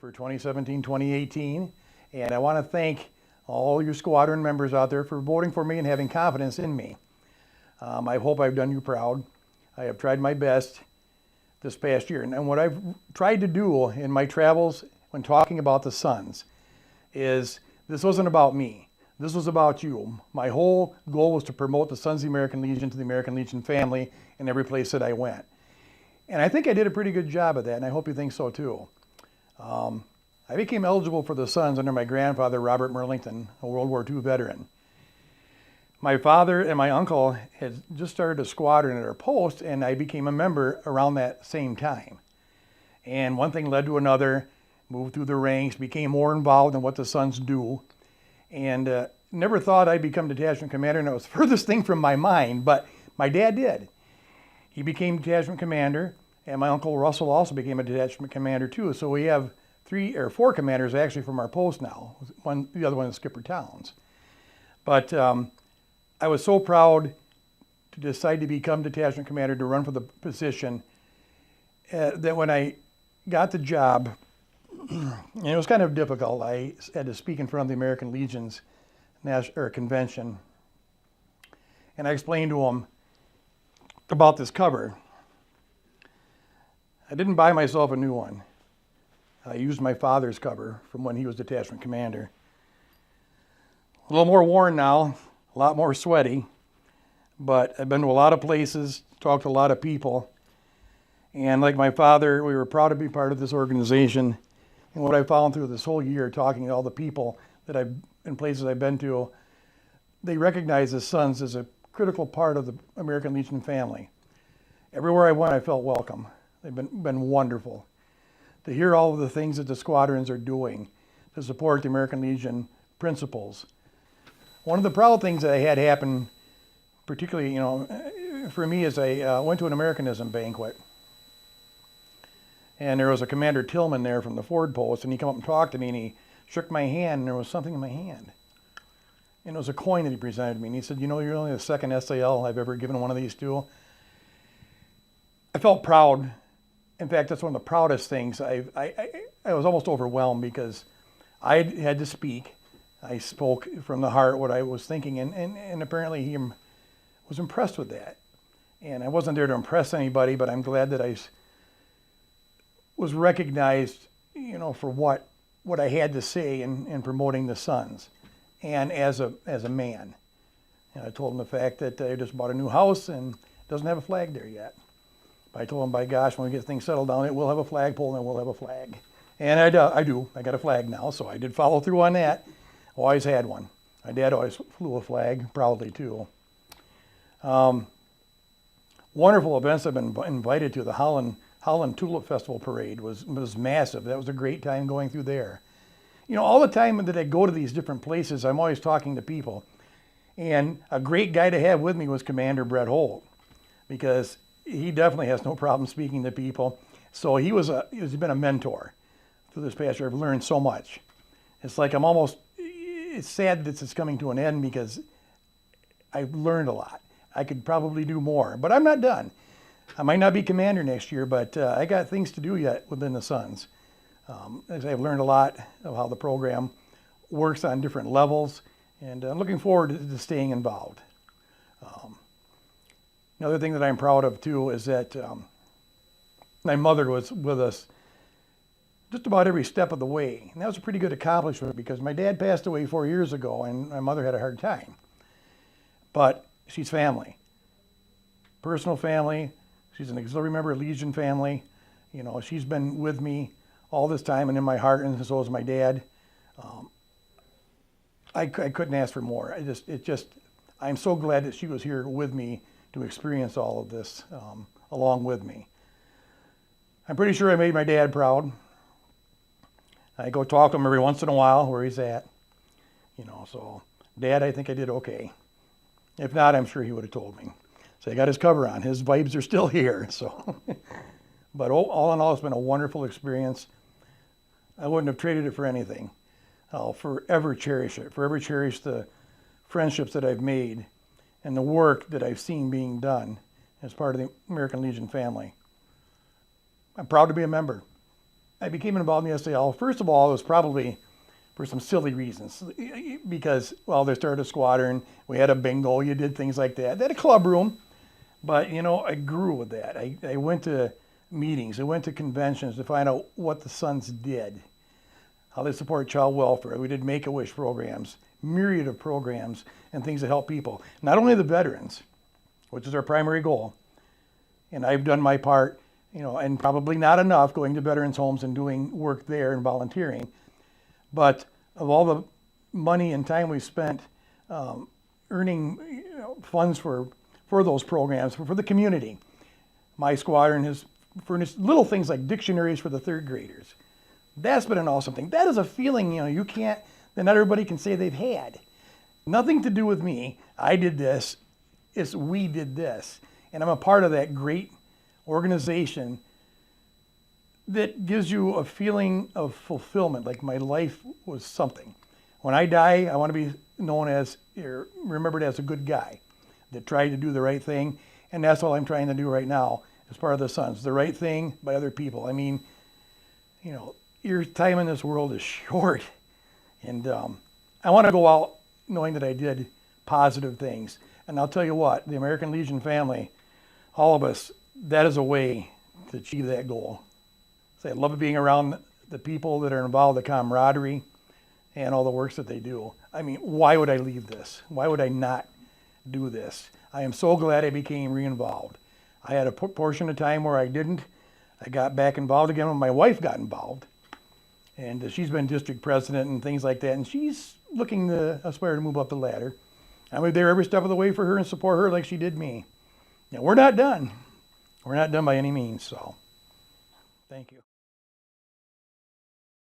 For 2017-2018, and I want to thank all your squadron members out there for voting for me and having confidence in me. I hope I've done you proud. I have tried my best this past year, and what I've tried to do in my travels when talking about the sons is this wasn't about me. This was about you. My whole goal was to promote the Sons of the American Legion to the American Legion family in every place that I went. And I think I did a pretty good job of that, and I hope you think so too. I became eligible for the Sons under my grandfather, Robert Merlington, a World War II veteran. My father and my uncle had just started a squadron at our post, and I became a member around that same time. And one thing led to another, moved through the ranks, became more involved in what the Sons do, and never thought I'd become detachment commander, and it was the furthest thing from my mind, but my dad did. He became detachment commander, and my uncle Russell also became a detachment commander too. So we have 3 or 4 commanders actually from our post now. The other one is Skipper Towns. But I was so proud to decide to become detachment commander to run for the position that when I got the job, and it was kind of difficult. I had to speak in front of the American Legion's convention, and I explained to them about this cover. I didn't buy myself a new one. I used my father's cover from when he was detachment commander. A little more worn now, a lot more sweaty, but I've been to a lot of places, talked to a lot of people, and like my father, we were proud to be part of this organization. And what I found through this whole year, talking to all the people that in places I've been to, they recognize the Sons as a critical part of the American Legion family. Everywhere I went, I felt welcome. They've been wonderful. To hear all of the things that the squadrons are doing to support the American Legion principles. One of the proud things that I had happen, particularly, for me, is I went to an Americanism banquet. And there was a Commander Tillman there from the Ford Post, and he came up and talked to me, and he shook my hand, and there was something in my hand. And it was a coin that he presented to me, and he said, you're only the second SAL I've ever given one of these to. I felt proud. In fact, that's one of the proudest things. I was almost overwhelmed because I had to speak. I spoke from the heart what I was thinking, and apparently he was impressed with that. And I wasn't there to impress anybody, but I'm glad that I was recognized, for what I had to say in promoting the Sons, and as a man. And I told him the fact that I just bought a new house and it doesn't have a flag there yet. I told him, by gosh, when we get things settled down, it will have a flagpole and we'll have a flag. And I do. I got a flag now, so I did follow through on that. Always had one. My dad always flew a flag, proudly too. Wonderful events I've been invited to. The Holland Tulip Festival Parade was massive. That was a great time going through there. All the time that I go to these different places, I'm always talking to people. And a great guy to have with me was Commander Brett Holt, because he definitely has no problem speaking to people. So he's been a mentor through this past year. I've learned so much. It's like it's sad that it's coming to an end because I've learned a lot. I could probably do more, but I'm not done. I might not be commander next year, but I got things to do yet within the Sons. As I've learned a lot of how the program works on different levels, and I'm looking forward to staying involved. Another thing that I'm proud of too is that my mother was with us just about every step of the way. And that was a pretty good accomplishment because my dad passed away 4 years ago and my mother had a hard time. But she's family, personal family. She's an auxiliary member of Legion family. She's been with me all this time and in my heart, and so is my dad. I couldn't ask for more. I'm so glad that she was here with me to experience all of this along with me. I'm pretty sure I made my dad proud. I go talk to him every once in a while where he's at. So Dad, I think I did okay. If not, I'm sure he would have told me. So I got his cover on. His vibes are still here. So, but all in all, it's been a wonderful experience. I wouldn't have traded it for anything. I'll forever cherish it, forever cherish the friendships that I've made and the work that I've seen being done as part of the American Legion family. I'm proud to be a member. I became involved in the SAL, first of all, it was probably for some silly reasons. Because, well, they started a squadron, we had a bingo, you did things like that. They had a club room, but, you know, I grew with that. I went to meetings, I went to conventions to find out what the Sons did, how they support child welfare. We did Make-A-Wish programs, myriad of programs and things that help people. Not only the veterans, which is our primary goal, and I've done my part, you know, and probably not enough going to veterans' homes and doing work there and volunteering, but of all the money and time we spent earning, you know, funds for those programs, for the community, my squadron has furnished little things like dictionaries for the third graders. That's been an awesome thing. That is a feeling, you know, that not everybody can say they've had. Nothing to do with me. I did this. It's we did this. And I'm a part of that great organization that gives you a feeling of fulfillment, like my life was something. When I die, I want to be known as, or remembered as a good guy that tried to do the right thing. And that's all I'm trying to do right now as part of the Sons. The right thing by other people. I mean, you know, your time in this world is short. And I want to go out knowing that I did positive things. And I'll tell you what, the American Legion family, all of us, that is a way to achieve that goal. So I love being around the people that are involved, the camaraderie, and all the works that they do. I mean, why would I leave this? Why would I not do this? I am so glad I became re-involved. I had a portion of time where I didn't. I got back involved again when my wife got involved. And she's been district president and things like that. And she's looking to aspire to move up the ladder. I was there every step of the way for her and support her like she did me. Now, we're not done. We're not done by any means, so thank you.